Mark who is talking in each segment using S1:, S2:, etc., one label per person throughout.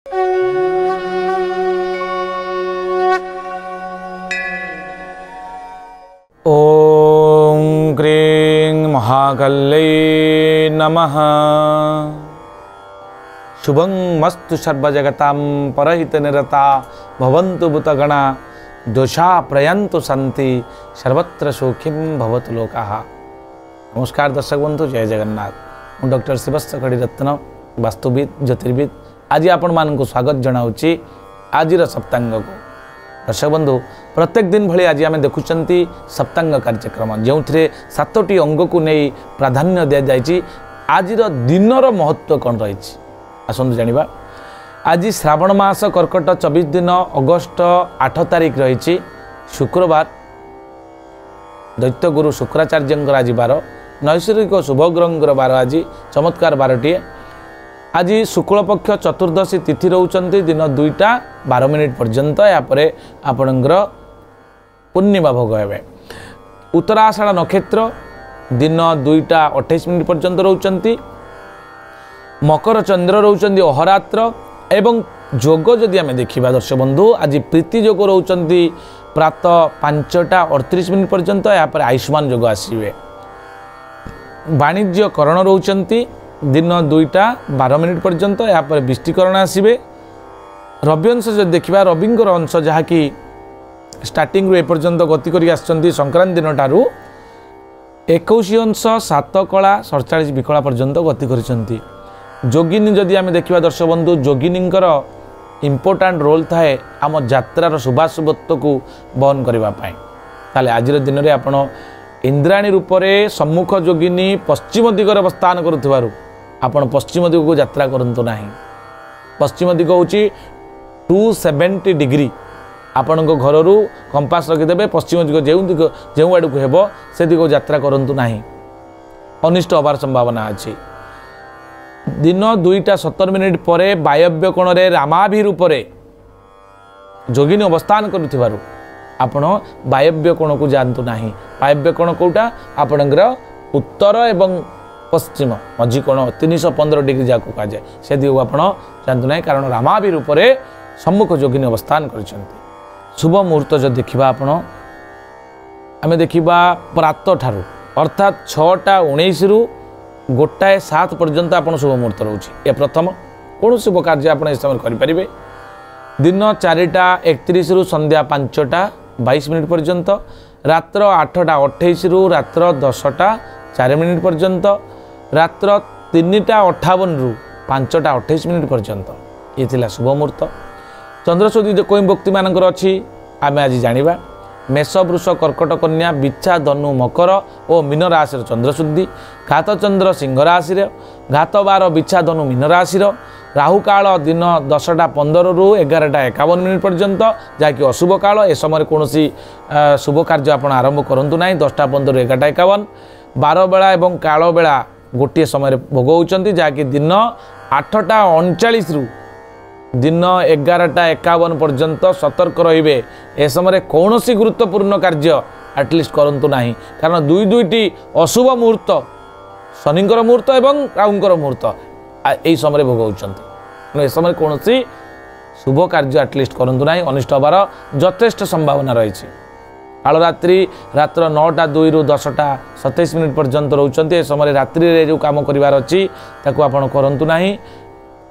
S1: ओम क्रीं महाकाल्यै नमः। शुभं मस्तु सर्वजगतां परहितनिरता भवन्तु भूतगणा दोषा प्रयन्तु सन्ति सर्वत्र सुखिं भवतु लोकाः। नमस्कार दर्शक बंधु, जय जगन्नाथ। मु डॉक्टर शिवस्थ कड़ीरत्न वास्तुविद ज्योतिर्विद आज आपण मानक स्वागत जनाऊँगी आज सप्तांग को। दर्शक बंधु, प्रत्येक दिन भली आज आम देखुंट सप्तांग कार्यक्रम जो थे 7टी अंग को नहीं प्राधान्य दि जाए। आज दिनर महत्व कौन रही आसतु जाना। आज श्रावण मास कर्कट 24 दिन अगस्त 8 तारिख रही शुक्रवार। दैत्यगुरु शुक्राचार्य आज बार नैसर्गिक शुभग्रहर बार आज चमत्कार बारटी। आज शुक्ल पक्ष चतुर्दशी तिथि रोचंती दिन 2:12 पर्यंत। यापर आपणकर पूर्णिमा भोग हे। उत्तराषाढ़ नक्षत्र दिन 2:28 पर्यंत रोचंती। मकर चंद्र रोचंती अहोरात्र एवं जोग जदि आम देखा दर्शक बंधु आज प्रीति जोग रोचंती प्रातः 5:38 पर्यंत। यापर आयुष्मान जोग आसवे। वाणिज्य करण रोचंती दिन 2:12 पर्यंत। यापर विष्टिकरण आसवे। रवि अंश जो देखा रविंकर अंश जहाँकि स्टार्टिंग एपर्यंत गति कर संक्रांति दिन ठारू 21 अंश 7 कला 47 विकला पर्यंत गति कर। जोगिनी जदि आम देखा दर्शक बंधु जोगिनींकर इम्पोर्टाट रोल थाए आम यात्रार शुभाशुभत्व को बहन करने। ताले आज दिन में आपण इंद्राणी रूप से सम्मुख जोगिनी पश्चिम दिगरे अवस्थान करुथिबारु आपण पश्चिम दिग को यात्रा करंतु नाही। पश्चिम दिग हूँ 270 डिग्री। आपण घर कंपास रखिदेवे पश्चिम दिग जो आड़ को हेब से दिग यात्रा करंतु नाही, अनिष्ट होबार संभावना अच्छी। दिन 2:17 पर वायव्य कोण रे रामाभि रूप से जोगिनी अवस्थान करुथिबारु आपण वायव्य कोण को जानतु नाही। वायव्य कोण कोटा आपणकर उत्तर एवं पश्चिम मझी कोण 315 डिग्री जाको कहा जाए से दिग आप जानतु ना, कारण रामाभि रूप से सम्मुख जोगिनी अवस्थान कर। शुभ मुहूर्त जो देखा आपण आम देखा प्रातः ठारू अर्थात 6:19 रु 1:07 पर्यंत आप शुभ मुहूर्त रोचे। ये प्रथम कौन शुभ कार्य आप समय करें। दिन 4:31 रु संध्या 5:22 पर्यंत। रात्र 8:28 रु रात्र 10:04 पर्यंत। रात्र 3:58 रु 5:28 पर्यंत ये थिला शुभ मुहूर्त। चंद्रशुद्धि कोई व्यक्ति मानकर अच्छी आम आज जाना। मेष वृष कर्कट कन्या बिच्छा धनु मकर और मीन राशि चंद्रशुद्धि। घात चंद्र सिंह राशि। घात 12 बिच्छा धनु मीन राशि। राहु काल दिन 10:15 रु 11:51 पर्यंत जहाँकि अशुभ काल। ए समय कौन शुभ कार्य आप आरंभ करूँ ना। 10:15 रु 11:51 12 बेला और काल बेला गोटे समय भोग होती जहाँकि दिन 8:39 रु दिन 11:51 पर्यंत सतर्क रे। ए समय कौन गुरुत्वपूर्ण कार्य एटलिस्ट करूँ ना, कारण दुईटी अशुभ मुहूर्त शनिंकर मुहूर्त एवं राहुंकर मुहूर्त यही समय भोग होती। ए समय कौन शुभ कार्य एटलिस्ट करूँ ना, अनिष्ट होबार यथेष्ट संभावना रही। कालरात्रि रात्र 9:02 रु 10:27 पर्यंत रोचंती। ए समय रात्रि जो काम करिवार अछि ताकू आपण करंतु नाही,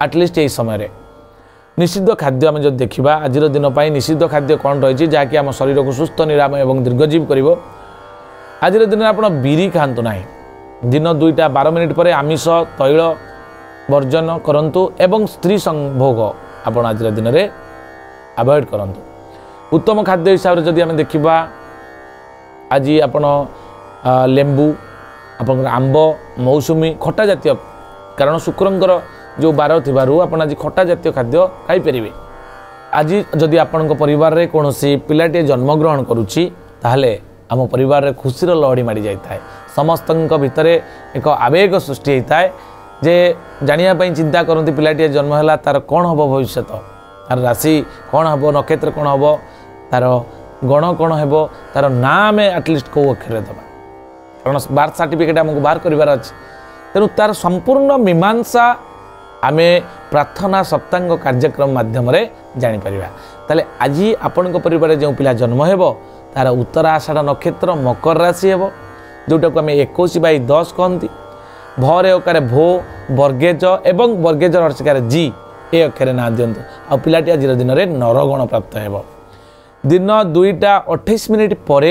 S1: एटलिस्ट यही समय। निषिद्ध खाद्य आम जो देखा आज दिन निषिद्ध खाद्य कौन रही जहाँकि आम शरीर को सुस्थ निराम और दीर्घजीव कर। आज दिन आप बिरी खातु ना। दिन 2:12 पर आमिष तैल वर्जन करंतु एवं स्त्री संभोग आप आज दिन में अवॉइड करंतु। उत्तम खाद्य हिसाब से जदि आम देखा आज आप लेंबू आप आंब मौसुमी खटा जातीय, कारण शुक्रंकर जो बार थी आप आज खटा जातीय खाद्य खाईपर। आज जदि आपण परिवार में कौन पिलाटे जन्मग्रहण करुच्ची ताहले आम परिवार में खुशीर लहड़ी माड़ी जाए। समस्त भितर एक आवेग सृष्टि होता है जे जानापी चिंता करती पिलाटे जन्म है तार कौन हम भविष्य, तार राशि कौन हम, नक्षत्र कौन हम, तार गण कौन हम, तार ना आम एटलिस्ट कौ अक्षर दबा, कारण बार्थ सर्टिफिकेट आमको बाहर करार अच्छे। तेणु तार संपूर्ण मीमांसा आमे प्रार्थना सप्तांग कार्यक्रम माध्यम जापर ताले आज आपण परिवार जो पिला जन्म हो तार उत्तरा आषाढ़ नक्षत्र मकर राशि हो जोटा को आम 21/10 कहती भरे अकार भो बर्गेज एवं बर्गेजर अर्षिकार जी ए अक्षर ना दिंतु आ पिलाटी आज दिन में नरगण प्राप्त हो दिन 2:28 पर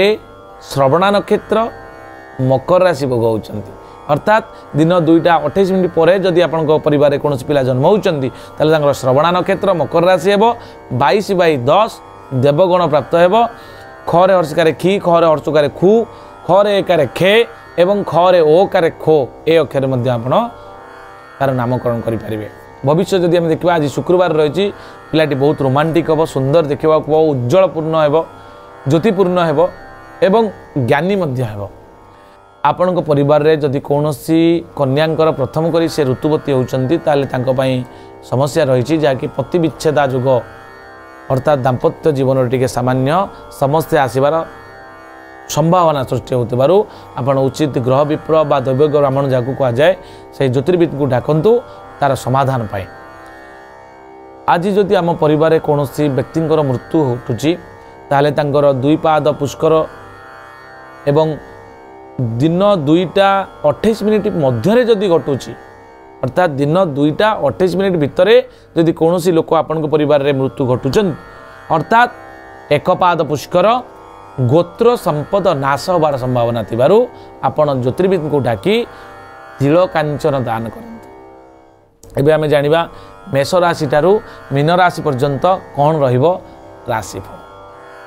S1: श्रवणा नक्षत्र मकर राशि भोग होती अर्थात दिन 2:28 पर जदि आपण परिवार कौन पिला जन्म होती श्रवणा नक्षत्र मकर राशि हो 22/10 देवगण प्राप्त हो खरे हर्षिकार खी खरे हर्षुकार खू खरे एकार खे एवं खरे ओकार खो ए अक्षर तार नामकरण करें भविष्य जदि आम देखा आज शुक्रवार रही पिलाटी बहुत रोमांटिक हम सुंदर देखा बहुत उज्जवलपूर्ण हो ज्योतिपूर्ण हो एवं ज्ञानी हो आपण परिवार रे जदि कौन कन्यांकर प्रथम करी से ऋतुवती होती समस्या रही जहाँकि पति विच्छेदा जुग अर्थात दाम्पत्य जीवन टे सामान्य समस्या आसबार संभावना सृष्टि होतिबारु आपण उचित ग्रह विप्र बा दैव ब्राह्मण जहाँ कह जाए से ज्योतिर्विद को डाकतु तार समाधान पाए आज जदि आम परिवार कौन व्यक्ति मृत्यु घटुची ताहले तांकर 2 पाद पुष्कर एवं दिन 2:28 मध्य जदि घटुची अर्थात दिन 2:28 भितर जदि कौन लोक आपण परिवार रे मृत्यु घटुचन अर्थात 1 पाद पुष्कर गोत्र संपद नाश होबार संभावना थिबारु आपण ज्योतिर्विद को डाकी तिल कांचन दान करते। एबे आमे जानिबा मेष राशि ठारू मीन राशि पर्यंत कौन रहिबो राशिफल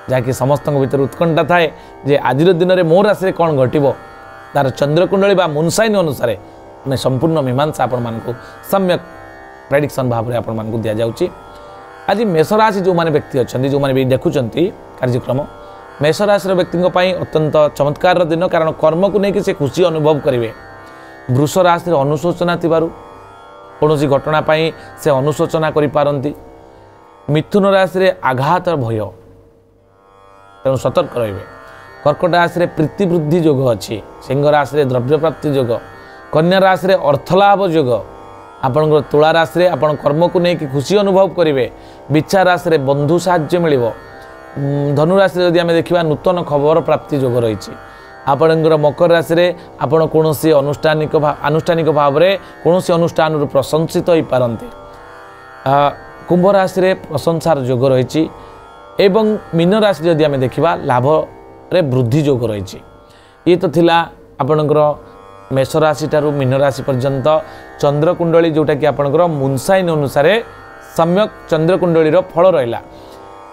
S1: जहाँकि समस्त भीतर उत्कंठा थाए जे आज दिन में मो राशि कौन घटो तार चंद्रकुंडली बा मुनसाइन अनुसार आम संपूर्ण मीमांसा आपण मानक सम्यक प्रेडिक्शन भाव में आपण मानक दि जाउची। आज मेष राशि जो माने व्यक्ति अच्छा जो माने भी देखुंट कार्यक्रम मेष राशि व्यक्ति अत्यंत चमत्कार दिन कारण कर्म को लेकिन से खुशी अनुभव करेंगे। वृष राशि अनुशोचना थिबारु कौन घटना से अनुशोचना करिपारंती। मिथुन राशि आघात भय तेणु सतर्क रहिबे। कर्कट राशि प्रीति वृद्धि योग अच्छी। सिंह राशि द्रव्य प्राप्ति योग। कन्या राशि अर्थलाभ योग। आपण तुला राशि आपण कर्म को लेकिन खुशी अनुभव करेंगे। बिच्छा राशि बंधु साहाय्य मिलिबो। धनु राशि जदि आम देखा नूतन खबर प्राप्ति योग रही। आपणकर मकर राशि आपण कौन आनुष्ठानिक भाव में कौन अनुष्ठान प्रशंसित हो पारते। कुंभ राशि प्रशंसार योग रही एवं मीन राशि जदि आम देखा लाभ रे वृद्धि योग रही। ये तो थिला आपणकर मेष राशि ठारू मीन राशि पर्यंत चंद्रकुंडली जोटा कि आपणकर मुनसाइन अनुसार सम्यक चंद्रकुंडलीर फल रहा।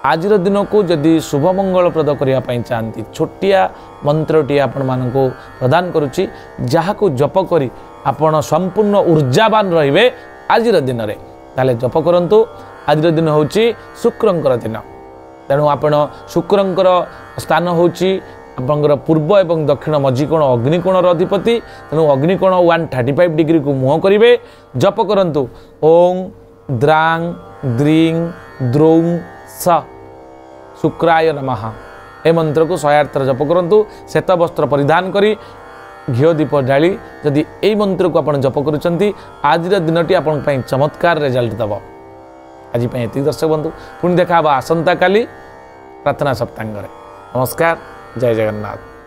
S1: आज दिन को जदि शुभ मंगलप्रद करने चाहती छोटिया मंत्रटी आपण मानक प्रदान करुच्ची जहाँ को जप करी आपण संपूर्ण ऊर्जावान रे आज दिन में ताले जप करंतु। आज दिन हूँ शुक्रंकर दिन तेणु आपण शुक्रंकर स्थान हूँ आपंकर पूर्व एवं दक्षिण मझीकोण अग्निकोणर अधिपति तेणु अग्निकोण 135 डिग्री को मुह करेंगे। जप करंतु ओं द्रांग द्रीं द्रौं स शुक्राय नमः ए मंत्र को 108 थर जप करंतु। श्वेत वस्त्र परिधान करी घिओ दीप डाली जदि ए मंत्र को आपण जप करुचंती आज दिनटी आपण पई चमत्कार रिजल्ट दब। आज पई एति दर्शक बंधु पुणी देखा आसंता काली प्रार्थना सप्तांग। नमस्कार, जय जगन्नाथ।